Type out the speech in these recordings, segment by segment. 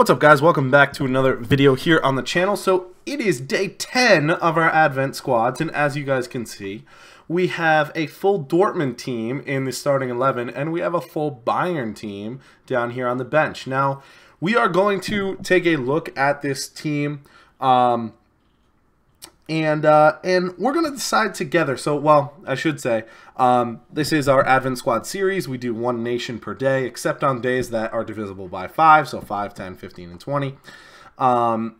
What's up, guys? Welcome back to another video here on the channel. So it is day 10 of our Advent squads, and as you guys can see, we have a full Dortmund team in the starting 11, and we have a full Bayern team down here on the bench. Now, we are going to take a look at this team, and we're going to decide together. So, well, I should say, this is our Advent Squad series. We do one nation per day, except on days that are divisible by 5, so 5, 10, 15, and 20. On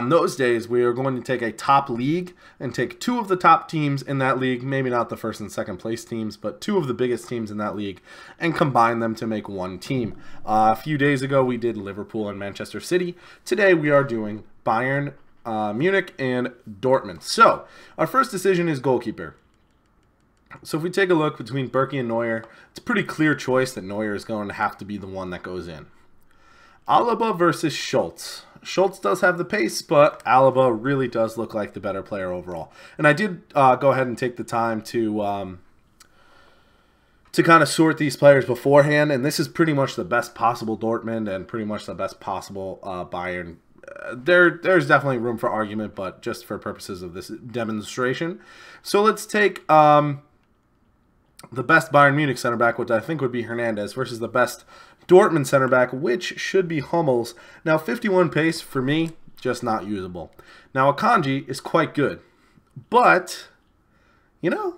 those days, we are going to take a top league and take 2 of the top teams in that league, maybe not the first and second place teams, but 2 of the biggest teams in that league, and combine them to make one team. A few days ago, we did Liverpool and Manchester City. Today, we are doing Bayern, Munich, and Dortmund. So, our first decision is goalkeeper. So if we take a look between Berkey and Neuer, it's a pretty clear choice that Neuer is going to have to be the one that goes in. Alaba versus Schultz. Schultz does have the pace, but Alaba really does look like the better player overall. And I did go ahead and take the time to kind of sort these players beforehand, and this is pretty much the best possible Dortmund and pretty much the best possible Bayern. There's definitely room for argument, but just for purposes of this demonstration. So let's take the best Bayern Munich center back, which I think would be Hernandez, versus the best Dortmund center back, which should be Hummels. Now, 51 pace, for me, just not usable. Now, Akanji is quite good, but, you know,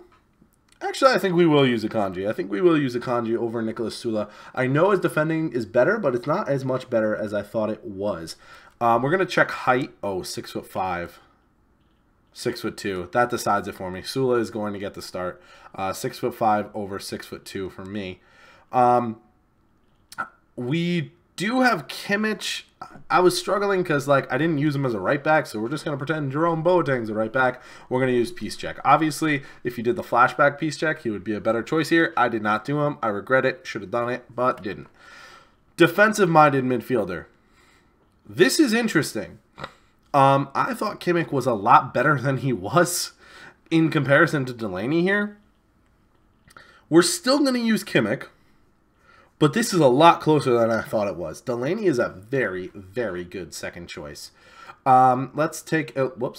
actually, I think we will use Akanji. I think we will use Akanji over Nicolas Sula. I know his defending is better, but it's not as much better as I thought it was. We're going to check height. Oh, 6'5". 6'2". That decides it for me. Sula is going to get the start. 6'5" over 6'2" for me. We do have Kimmich. I was struggling because I didn't use him as a right back, so we're just going to pretend Jerome Boateng's a right back. We're going to use Piszczek. Obviously, if you did the flashback Piszczek, he would be a better choice here. I did not do him. I regret it. Should have done it, but didn't. Defensive-minded midfielder. This is interesting. I thought Kimmich was a lot better than he was in comparison to Delaney here. We're still going to use Kimmich, but this is a lot closer than I thought it was. Delaney is a very, very good second choice. Let's take a look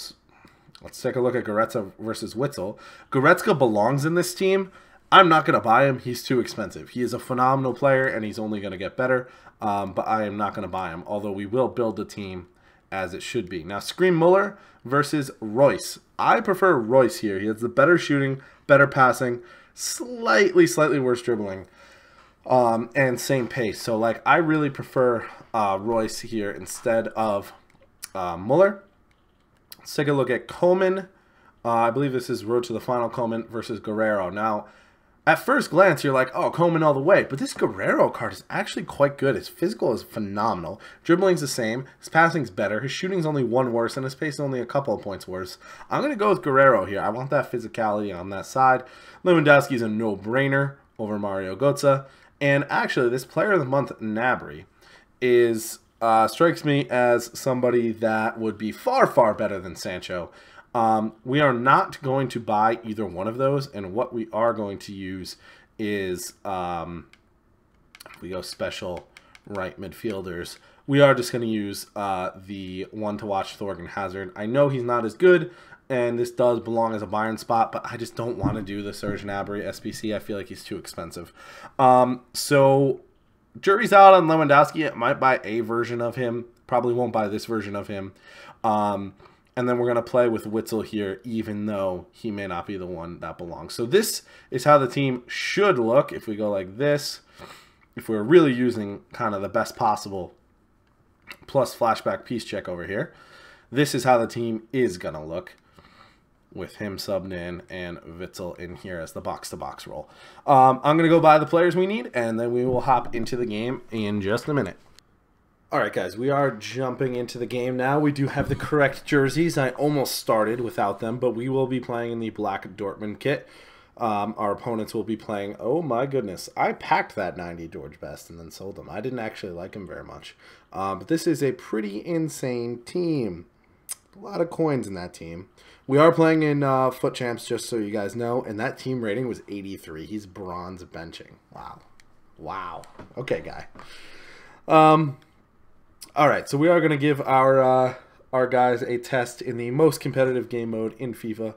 at Goretzka versus Witsel. Goretzka belongs in this team. I'm not going to buy him. He's too expensive. He is a phenomenal player, and he's only going to get better, but I am not going to buy him, although we will build the team as it should be. Now, Scream Muller versus Royce. I prefer Royce here. He has the better shooting, better passing, slightly worse dribbling, and same pace. So, I really prefer Royce here instead of Muller. Let's take a look at Coman. I believe this is Road to the Final Coman versus Guerrero. Now, at first glance, you're like, oh, Coman all the way. But this Guerrero card is actually quite good. His physical is phenomenal. Dribbling's the same. His passing's better. His shooting's only 1 worse, and his pace is only a couple of points worse. I'm going to go with Guerrero here. I want that physicality on that side. Lewandowski's a no-brainer over Mario Götze. And actually, this Player of the Month, Gnabry, is strikes me as somebody that would be far better than Sancho. We are not going to buy either one of those, and what we are going to use is, we go special right midfielders. We are just going to use the one to watch, Thorgan Hazard. I know he's not as good, and this does belong as a Bayern spot, but I just don't want to do the Serge Gnabry SBC. I feel like he's too expensive. So jury's out on Lewandowski. I might buy a version of him. Probably won't buy this version of him. And then we're going to play with Witsel here, even though he may not be the one that belongs. So this is how the team should look if we go like this. If we're really using kind of the best possible plus flashback Piszczek over here. This is how the team is going to look with him subbed in and Witsel in here as the box-to-box role. I'm going to go buy the players we need, and then we will hop into the game in just a minute. Alright guys, we are jumping into the game now. We do have the correct jerseys. I almost started without them, but we will be playing in the black Dortmund kit. Our opponents will be playing, oh my goodness, I packed that 90 George Best and then sold him. I didn't actually like him very much. But this is a pretty insane team. A lot of coins in that team. We are playing in Foot Champs, just so you guys know, and that team rating was 83. He's bronze benching. Wow. Okay, guy. All right, so we are going to give our guys a test in the most competitive game mode in FIFA.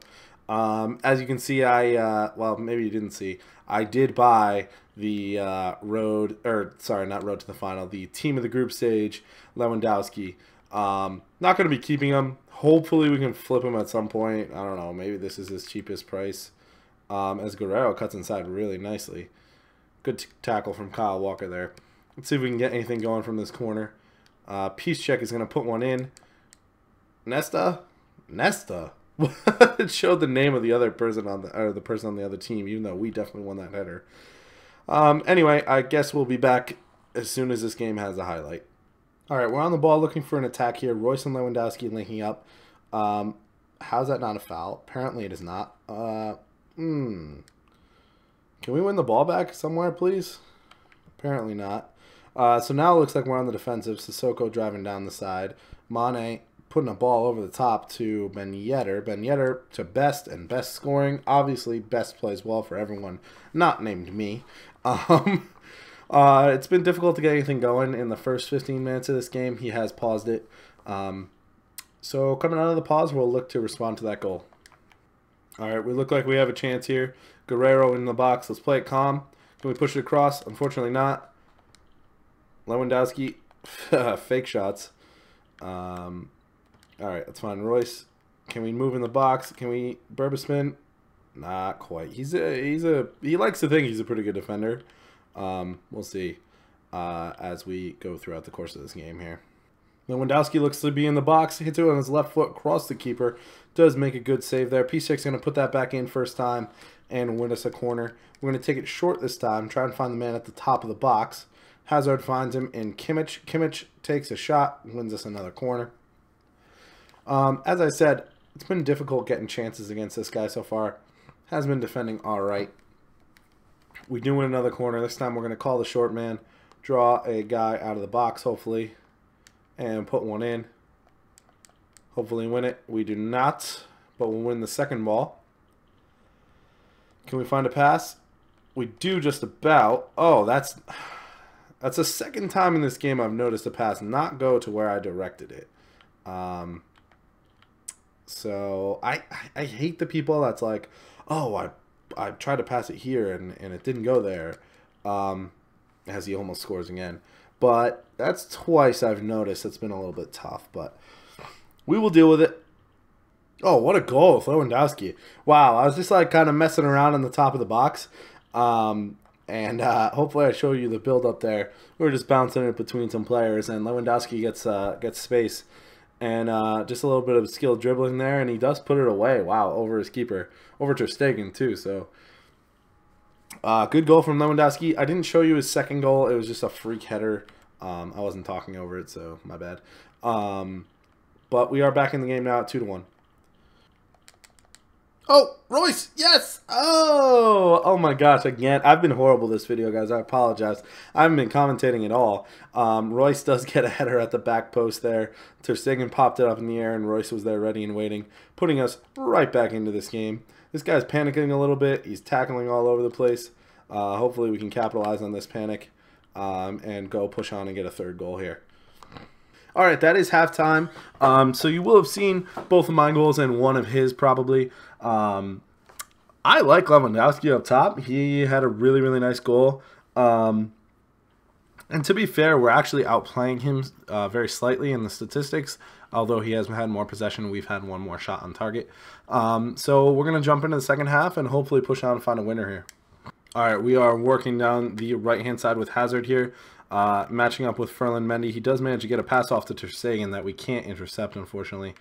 As you can see, well, maybe you didn't see, I did buy the not road to the final, the team of the group stage, Lewandowski. Not going to be keeping him. Hopefully we can flip him at some point. I don't know, maybe this is his cheapest price. As Guerrero cuts inside really nicely. Good tackle from Kyle Walker there. Let's see if we can get anything going from this corner. Piszczek is going to put one in. Nesta? It showed the name of the other person on the person on the other team, even though we definitely won that header. Anyway, I guess we'll be back as soon as this game has a highlight. All right, we're on the ball looking for an attack here. Reus and Lewandowski linking up. How's that not a foul? Apparently it is not. Can we win the ball back somewhere, please? Apparently not. So now it looks like we're on the defensive. Sissoko driving down the side. Mane putting a ball over the top to Ben Yedder. Ben Yedder to Best, and Best scoring. Obviously, Best plays well for everyone not named me. It's been difficult to get anything going in the first 15 minutes of this game. He has paused it. So coming out of the pause, we'll look to respond to that goal. All right, we look like we have a chance here. Guerrero in the box. Let's play it calm. Can we push it across? Unfortunately not. Lewandowski, fake shots. All right, that's fine. Reus, can we move in the box? Can we Berbaspin? Not quite. He likes to think he's a pretty good defender. We'll see as we go throughout the course of this game here. Lewandowski looks to be in the box. Hits it on his left foot across the keeper. Does make a good save there. Piszczek's going to put that back in first time and win us a corner. We're going to take it short this time. Try and find the man at the top of the box. Hazard finds him in Kimmich. Kimmich takes a shot, wins us another corner. As I said, it's been difficult getting chances against this guy so far. Has been defending all right. We do win another corner. This time we're going to call the short man, draw a guy out of the box, hopefully, and put one in. Hopefully win it. We do not, but we'll win the second ball. Can we find a pass? We do just about. Oh, that's the second time in this game I've noticed a pass not go to where I directed it. So I hate the people that's like, oh, I tried to pass it here and it didn't go there, as he almost scores again. But that's twice I've noticed. It's been a little bit tough, but we will deal with it. Oh, what a goal with Lewandowski. Wow, I was just like kind of messing around on the top of the box. And hopefully I show you the build up there. We were just bouncing it between some players, and Lewandowski gets space. And just a little bit of skill dribbling there, and he does put it away. Wow, over his keeper. Over Ter Stegen, too. So, good goal from Lewandowski. I didn't show you his second goal. It was just a freak header. I wasn't talking over it, so my bad. But we are back in the game now at 2-1. Oh, Reus, yes! Oh my gosh, again. I've been horrible this video, guys. I apologize. I haven't been commentating at all. Reus does get a header at the back post there. Ter Stegen popped it up in the air, and Reus was there ready and waiting, putting us right back into this game. This guy's panicking a little bit. He's tackling all over the place. Hopefully we can capitalize on this panic and go push on and get a third goal here. All right, that is halftime. So you will have seen both of my goals and one of his probably. I like Lewandowski up top. He had a really, really nice goal. And to be fair, we're actually outplaying him very slightly in the statistics, although he has had more possession. We've had one more shot on target. So we're going to jump into the second half and hopefully push on and find a winner here. All right, we are working down the right-hand side with Hazard here. Matching up with Ferland Mendy. He does manage to get a pass off to Ter Stegen that we can't intercept, unfortunately.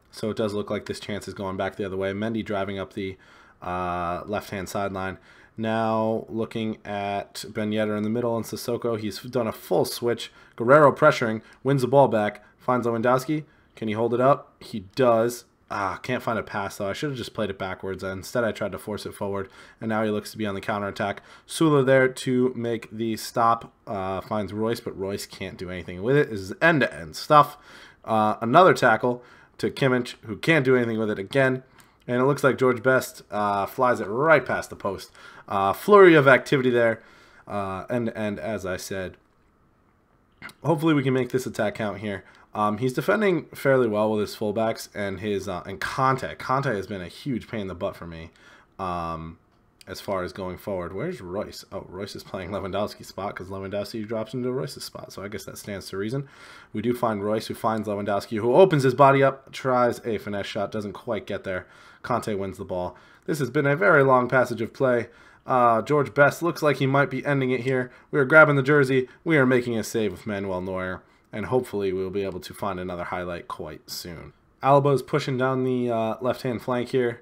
So it does look like this chance is going back the other way. Mendy driving up the left-hand sideline. Now looking at Ben Yedder in the middle and Sissoko. He's done a full switch. Guerrero pressuring, wins the ball back, finds Lewandowski. Can he hold it up? He does. Can't find a pass, though. I should have just played it backwards. Instead, I tried to force it forward, and now he looks to be on the counterattack. Sula there to make the stop. Finds Reus, but Reus can't do anything with it. This is end-to-end stuff. Another tackle to Kimmich, who can't do anything with it again. And it looks like George Best flies it right past the post. Flurry of activity there. End-to-end, as I said. Hopefully we can make this attack count here. He's defending fairly well with his fullbacks and his and Conte. Conte has been a huge pain in the butt for me as far as going forward. Where's Royce? Oh, Royce is playing Lewandowski's spot because Lewandowski drops into Royce's spot. So I guess that stands to reason. We do find Royce, who finds Lewandowski, who opens his body up, tries a finesse shot, doesn't quite get there. Conte wins the ball. This has been a very long passage of play. George Best looks like he might be ending it here. We are grabbing the jersey. We are making a save with Manuel Neuer. And hopefully we'll be able to find another highlight quite soon. Alba's pushing down the left-hand flank here.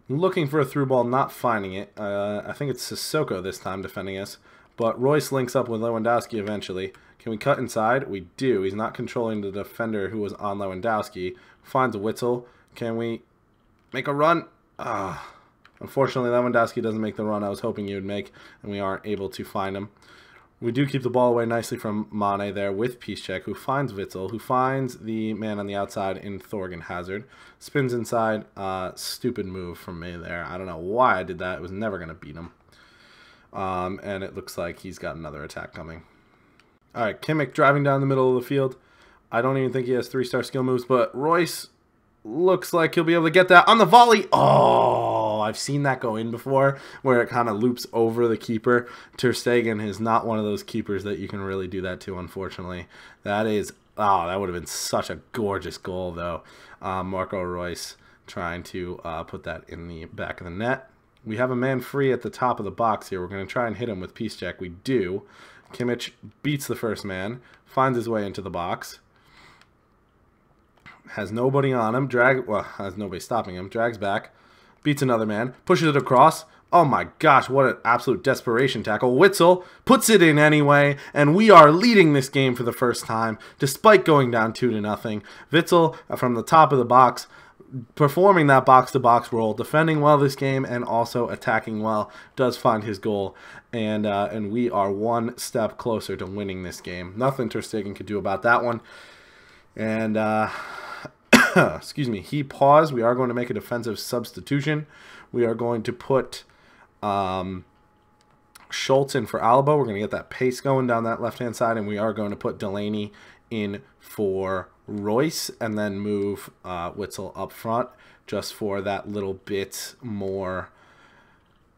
Looking for a through ball, not finding it. I think it's Sissoko this time defending us. But Royce links up with Lewandowski eventually. Can we cut inside? We do. He's not controlling the defender who was on Lewandowski. Finds Witzel. Can we make a run? Unfortunately, Lewandowski doesn't make the run I was hoping he would make, and we aren't able to find him. We do keep the ball away nicely from Mane there with Piszczek, who finds Witzel, who finds the man on the outside in Thorgan Hazard. Spins inside. Stupid move from me there. I don't know why I did that. It was never going to beat him. And it looks like he's got another attack coming. All right, Kimmich driving down the middle of the field. I don't even think he has 3-star skill moves, but Royce looks like he'll be able to get that on the volley. Oh, I've seen that go in before, where it kind of loops over the keeper. Ter Stegen is not one of those keepers that you can really do that to, unfortunately. That is, that would have been such a gorgeous goal, though. Marco Reus trying to put that in the back of the net. We have a man free at the top of the box here. We're going to try and hit him with Piszczek. We do. Kimmich beats the first man, finds his way into the box. Has nobody on him. Has nobody stopping him. Drags back. Beats another man. Pushes it across. Oh my gosh, what an absolute desperation tackle. Witzel puts it in anyway, and we are leading this game for the first time, despite going down 2-0. Witzel from the top of the box, performing that box-to-box role, defending well this game, and also attacking well, does find his goal, and we are one step closer to winning this game. Nothing Ter Stegen could do about that one. And excuse me, he paused. We are going to make a defensive substitution. We are going to put Schultz in for Alaba. We're going to get that pace going down that left-hand side, and we are going to put Delaney in for Royce, and then move Witzel up front just for that little bit more.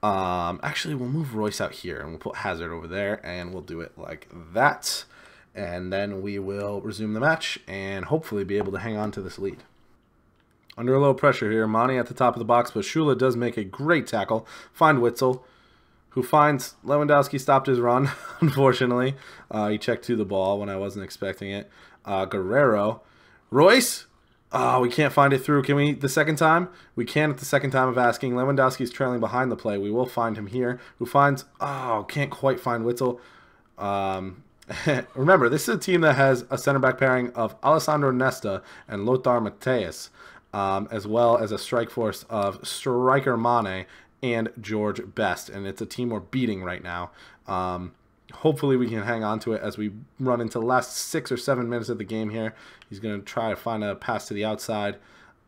Actually, we'll move Royce out here, and we'll put Hazard over there, and we'll do it like that. And then we will resume the match and hopefully be able to hang on to this lead. Under a little pressure here, Mane at the top of the box, but Schüller does make a great tackle. Find Witzel, who finds Lewandowski stopped his run, unfortunately. He checked to the ball when I wasn't expecting it. Guerrero. Royce! We can't find it through. Can we the second time? We can at the second time of asking. Lewandowski's trailing behind the play. We will find him here, who finds... can't quite find Witzel. Remember, this is a team that has a center back pairing of Alessandro Nesta and Lothar Matthäus, as well as a strike force of striker Mane and George Best, and it's a team we're beating right now. Hopefully we can hang on to it as we run into the last 6 or 7 minutes of the game here. He's going to try to find a pass to the outside.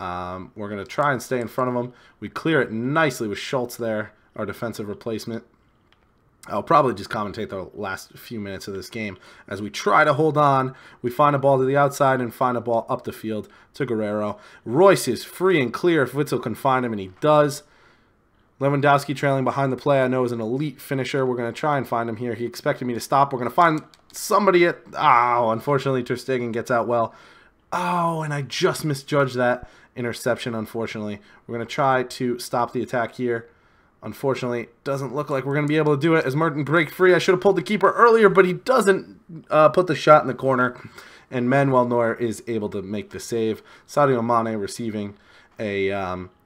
We're going to try and stay in front of him. We clear it nicely with Schultz there, our defensive replacement. I'll probably just commentate the last few minutes of this game as we try to hold on. We find a ball to the outside and find a ball up the field to Guerrero. Royce is free and clear if Witzel can find him, and he does. Lewandowski trailing behind the play, I know, is an elite finisher. We're going to try and find him here. He expected me to stop. We're going to find somebody at... unfortunately, Ter Stegen gets out well. And I just misjudged that interception, unfortunately. We're going to try to stop the attack here. Unfortunately, doesn't look like we're going to be able to do it as Merton break free. I should have pulled the keeper earlier, but he doesn't put the shot in the corner. And Manuel Neuer is able to make the save. Sadio Mane receiving a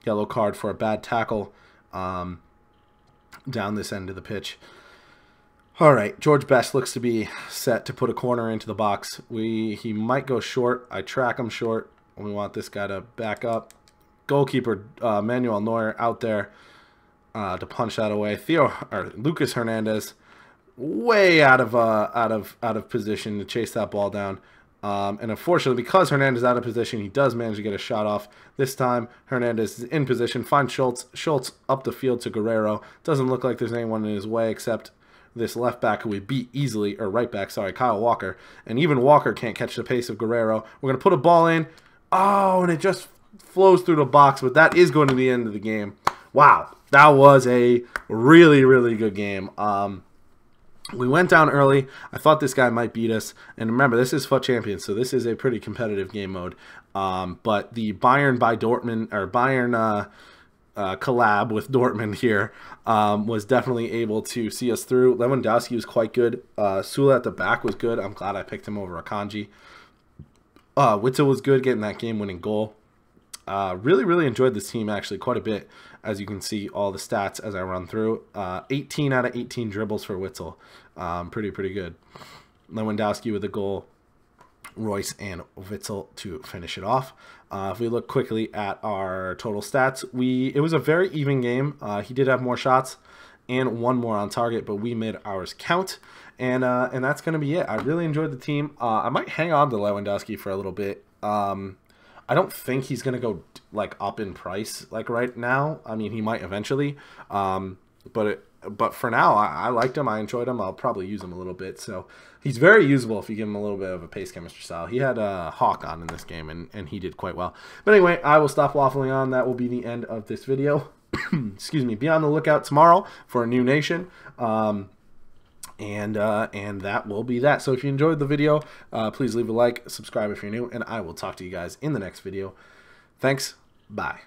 yellow card for a bad tackle down this end of the pitch. All right, George Best looks to be set to put a corner into the box. He might go short. I track him short. We want this guy to back up. Goalkeeper Manuel Neuer out there. To punch that away. Lucas Hernandez way out of position to chase that ball down. And unfortunately, because Hernandez is out of position, he does manage to get a shot off. This time, Hernandez is in position. Finds Schultz. Schultz up the field to Guerrero. Doesn't look like there's anyone in his way except this left back who we beat easily, or right back, sorry, Kyle Walker. And even Walker can't catch the pace of Guerrero. We're going to put a ball in. Oh, and it just flows through the box, but that is going to the end of the game. Wow, that was a really, really good game. We went down early. I thought this guy might beat us. And remember, this is FUT Champions, so this is a pretty competitive game mode. But the Bayern by Dortmund, or Bayern collab with Dortmund here was definitely able to see us through. Lewandowski was quite good. Sula at the back was good. I'm glad I picked him over Akanji. Witzel was good, getting that game-winning goal. Really, really enjoyed this team, actually, quite a bit, as you can see all the stats as I run through. 18 out of 18 dribbles for Witzel. Pretty good. Lewandowski with a goal. Royce and Witzel to finish it off. If we look quickly at our total stats, it was a very even game. He did have more shots and one more on target, but we made ours count. And that's going to be it. I really enjoyed the team. I might hang on to Lewandowski for a little bit. I don't think he's going to go like up in price like right now. I mean, he might eventually. But for now, I liked him. I enjoyed him. I'll probably use him a little bit. So he's very usable if you give him a little bit of a pace chemistry style. He had Hawk on in this game, and he did quite well. But anyway, I will stop waffling on. That will be the end of this video. Excuse me. Be on the lookout tomorrow for a new nation. And that will be that. So if you enjoyed the video, please leave a like, subscribe if you're new, and I will talk to you guys in the next video. Thanks. Bye.